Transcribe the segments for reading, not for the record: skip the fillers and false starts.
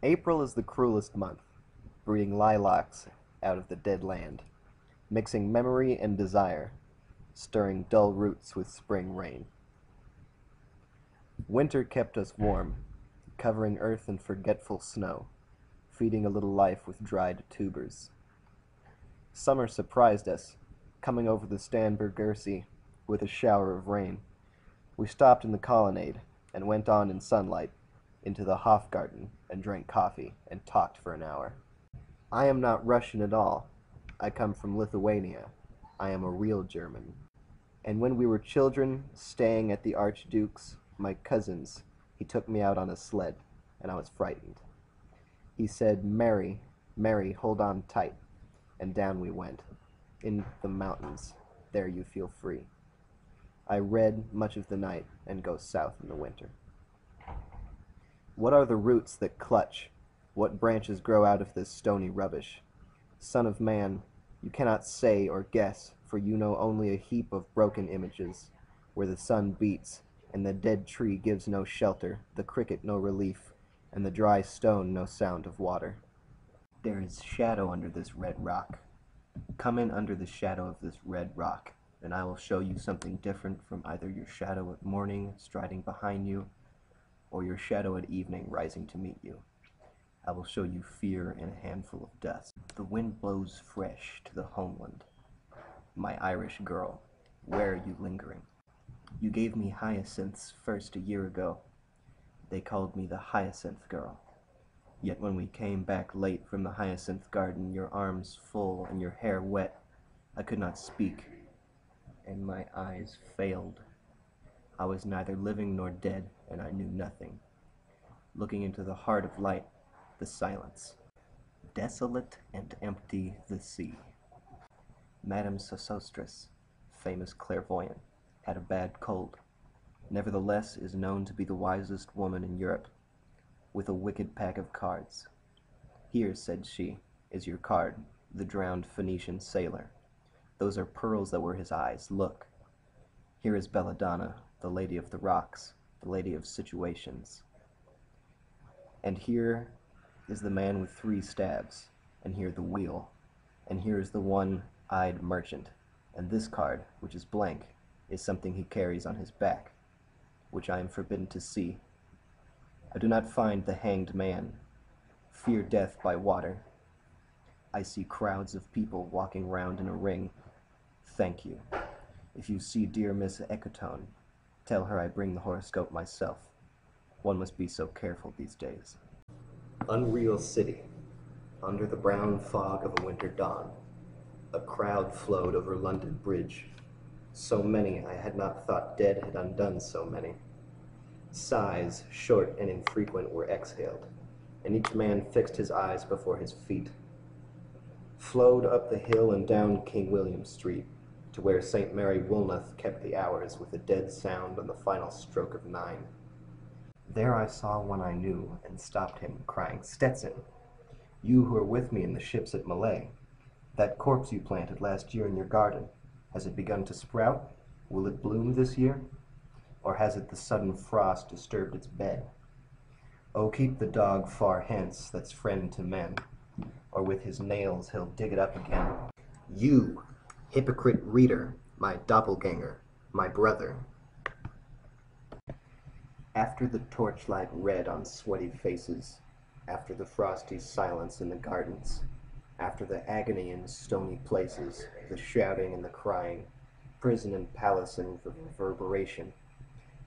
April is the cruelest month, breeding lilacs out of the dead land, mixing memory and desire, stirring dull roots with spring rain. Winter kept us warm, covering earth in forgetful snow, feeding a little life with dried tubers. Summer surprised us, coming over the Starnbergersee with a shower of rain. We stopped in the colonnade and went on in sunlight into the Hofgarten and drank coffee and talked for an hour. I am not Russian at all. I come from Lithuania. I am a real German. And when we were children, staying at the Archduke's, my cousin's, he took me out on a sled, and I was frightened. He said, "Mary, Mary, hold on tight." And down we went, in the mountains. There you feel free. I read much of the night and go south in the winter. What are the roots that clutch? What branches grow out of this stony rubbish? Son of man, you cannot say or guess, for you know only a heap of broken images, where the sun beats, and the dead tree gives no shelter, the cricket no relief, and the dry stone no sound of water. There is shadow under this red rock. Come in under the shadow of this red rock, and I will show you something different from either your shadow at morning striding behind you, or your shadow at evening rising to meet you. I will show you fear in a handful of dust. The wind blows fresh to the homeland. My Irish girl, where are you lingering? You gave me hyacinths first a year ago. They called me the hyacinth girl. Yet when we came back late from the hyacinth garden, your arms full and your hair wet, I could not speak, and my eyes failed. I was neither living nor dead, and I knew nothing. Looking into the heart of light, the silence. Desolate and empty the sea. Madame Sosostris, famous clairvoyant, had a bad cold. Nevertheless is known to be the wisest woman in Europe, with a wicked pack of cards. Here, said she, is your card, the drowned Phoenician sailor. Those are pearls that were his eyes. Look. Here is Belladonna, the lady of the rocks, the lady of situations. And here is the man with 3 stabs, and here the wheel, and here is the one-eyed merchant, and this card, which is blank, is something he carries on his back, which I am forbidden to see. I do not find the hanged man, fear death by water. I see crowds of people walking round in a ring. Thank you. If you see dear Miss Ecotone, tell her I bring the horoscope myself. One must be so careful these days. Unreal city. Under the brown fog of a winter dawn, a crowd flowed over London Bridge. So many I had not thought dead had undone so many. Sighs, short and infrequent, were exhaled, and each man fixed his eyes before his feet. Flowed up the hill and down King William Street, to where St. Mary Woolnoth kept the hours with a dead sound on the final stroke of 9. There I saw one I knew, and stopped him, crying, "Stetson, you who were with me in the ships at Malay, that corpse you planted last year in your garden, has it begun to sprout? Will it bloom this year? Or has it the sudden frost disturbed its bed? Oh, keep the dog far hence, that's friend to men, or with his nails he'll dig it up again. You, hypocrite reader, my doppelganger, my brother." After the torchlight red on sweaty faces, after the frosty silence in the gardens, after the agony in stony places, the shouting and the crying, prison and palace and reverberation,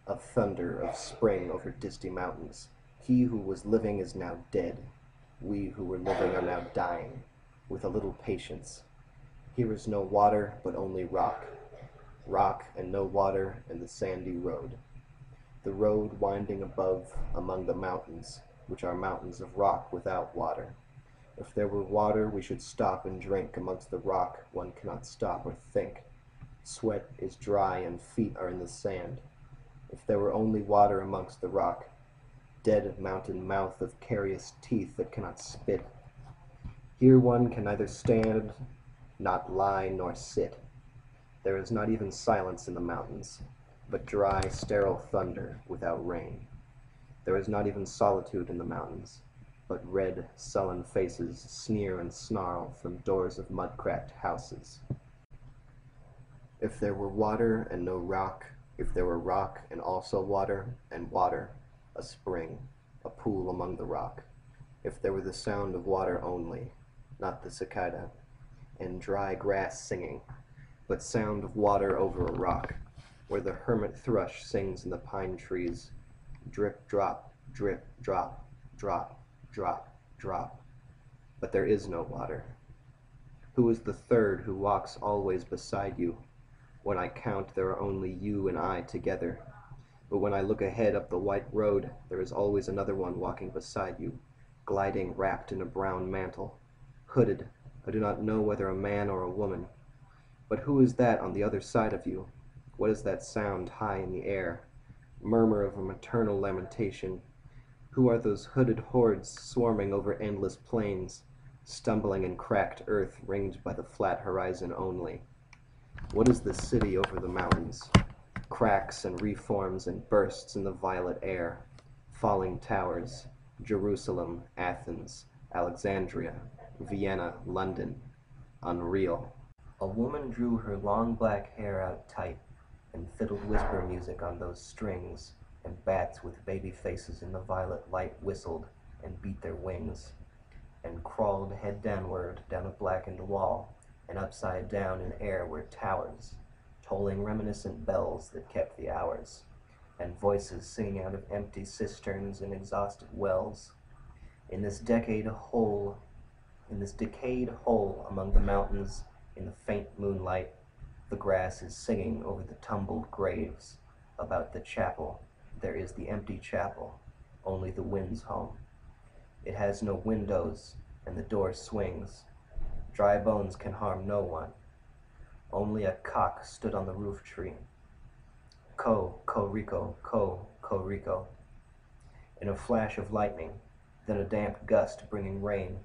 of thunder of spring over disty mountains, he who was living is now dead. We who were living are now dying, with a little patience. Here is no water, but only rock. Rock and no water and the sandy road. The road winding above among the mountains, which are mountains of rock without water. If there were water, we should stop and drink. Amongst the rock one cannot stop or think. Sweat is dry and feet are in the sand. If there were only water amongst the rock, dead mountain mouth of carious teeth that cannot spit. Here one can neither stand, not lie, nor sit. There is not even silence in the mountains, but dry, sterile thunder without rain. There is not even solitude in the mountains, but red, sullen faces sneer and snarl from doors of mud-cracked houses. If there were water and no rock, if there were rock and also water, and water, a spring, a pool among the rock, if there were the sound of water only, not the cicada, and dry grass singing, but sound of water over a rock, where the hermit thrush sings in the pine trees, drip, drop, drip, drop, drop, drop, drop. But there is no water. Who is the third who walks always beside you? When I count, there are only you and I together. But when I look ahead up the white road, there is always another one walking beside you, gliding wrapped in a brown mantle, hooded. I do not know whether a man or a woman. But who is that on the other side of you? What is that sound high in the air? Murmur of a maternal lamentation. Who are those hooded hordes swarming over endless plains, stumbling in cracked earth ringed by the flat horizon only? What is the city over the mountains? Cracks and reforms and bursts in the violet air, falling towers, Jerusalem, Athens, Alexandria, Vienna, London, unreal. A woman drew her long black hair out tight and fiddled whisper music on those strings, and bats with baby faces in the violet light whistled and beat their wings, and crawled head downward down a blackened wall, and upside down in air were towers, tolling reminiscent bells that kept the hours, and voices singing out of empty cisterns and exhausted wells. In this decayed hole among the mountains, in the faint moonlight, the grass is singing over the tumbled graves. About the chapel, there is the empty chapel, only the wind's home. It has no windows, and the door swings. Dry bones can harm no one. Only a cock stood on the roof tree. Co, co-rico, co, co-rico. In a flash of lightning, then a damp gust bringing rain,